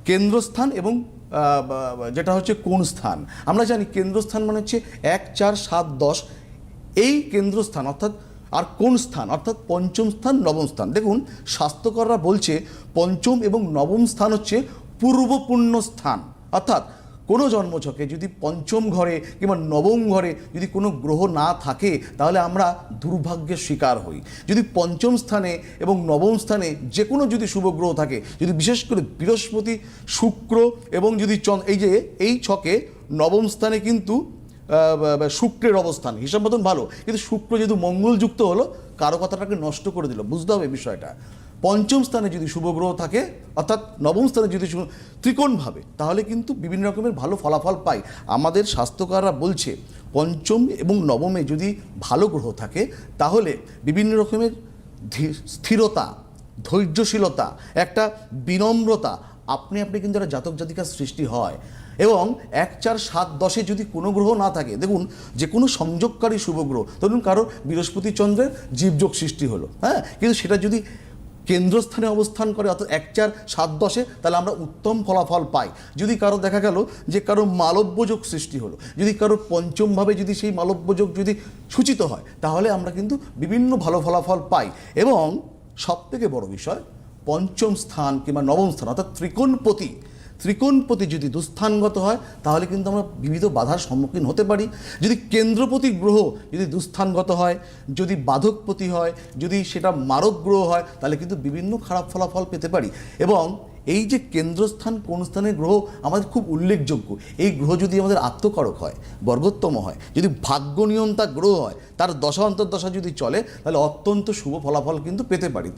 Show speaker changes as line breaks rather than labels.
কেন্দ্রস্থান এবং যেটা হচ্ছে কোন স্থান। আমরা জানি কেন্দ্রস্থান মানে হচ্ছে 1, 4, 7, 10 এই কেন্দ্রস্থান অর্থাৎ, আর কোন স্থান অর্থাৎ পঞ্চম স্থান, নবম স্থান। দেখুন স্বাস্থ্যকররা বলছে পঞ্চম এবং নবম স্থান হচ্ছে পূর্বপুণ্য স্থান, অর্থাৎ কোনো জন্মছকে যদি পঞ্চম ঘরে কিংবা নবম ঘরে যদি কোনো গ্রহ না থাকে তাহলে আমরা দুর্ভাগ্যের শিকার হই। যদি পঞ্চম স্থানে এবং নবম স্থানে যে কোনো যদি শুভ গ্রহ থাকে, যদি বিশেষ করে বৃহস্পতি, শুক্র এবং যদি এই যে এই ছকে নবম স্থানে কিন্তু শুক্রের অবস্থান হিসাব মতন ভালো, কিন্তু শুক্র যেহেতু মঙ্গলযুক্ত হলো কারো কথাটাকে নষ্ট করে দিল, বুঝতে হবে বিষয়টা। পঞ্চম স্থানে যদি শুভ গ্রহ থাকে অর্থাৎ নবম স্থানে যদি ত্রিকোণভাবে, তাহলে কিন্তু বিভিন্ন রকমের ভালো ফলাফল পাই। আমাদের স্বাস্থ্যকাররা বলছে পঞ্চম এবং নবমে যদি ভালো গ্রহ থাকে তাহলে বিভিন্ন রকমের স্থিরতা, ধৈর্যশীলতা, একটা বিনম্রতা আপনি কিন্তু একটা জাতক জাতিকার সৃষ্টি হয়। এবং 1, 4, 7, 10 যদি কোনো গ্রহ না থাকে, দেখুন যে কোনো সংযোগকারী শুভ গ্রহ, ধরুন কারো বৃহস্পতি চন্দ্রের জীবযোগ সৃষ্টি হলো, হ্যাঁ, কিন্তু সেটা যদি কেন্দ্রস্থানে অবস্থান করে অর্থাৎ 1, 4, 7, 10 তাহলে আমরা উত্তম ফলাফল পাই। যদি কারো দেখা গেল যে কারো মালব্যযোগ সৃষ্টি হলো, যদি কারো পঞ্চমভাবে যদি সেই মালব্যযোগ যদি সূচিত হয় তাহলে আমরা কিন্তু বিভিন্ন ভালো ফলাফল পাই। এবং সবথেকে বড় বিষয়, পঞ্চম স্থান কিংবা নবম স্থান অর্থাৎ ত্রিকোণপতি যদি দুস্থানগত হয় তাহলে কিন্তু আমরা বিবিধ বাধার সম্মুখীন হতে পারি। যদি কেন্দ্রপতি গ্রহ যদি দুস্থানগত হয়, যদি বাধকপতি হয়, যদি সেটা মারক গ্রহ হয় তাহলে কিন্তু বিভিন্ন খারাপ ফলাফল পেতে পারি। এবং এই যে কেন্দ্রস্থান কোন স্থানের গ্রহ আমাদের খুব উল্লেখযোগ্য, এই গ্রহ যদি আমাদের আত্মকারক হয়, বর্গোত্তম হয়, যদি ভাগ্য নিয়ন্তা গ্রহ হয়, তার দশা অন্তর্দশা যদি চলে তাহলে অত্যন্ত শুভ ফলাফল কিন্তু পেতে পারি।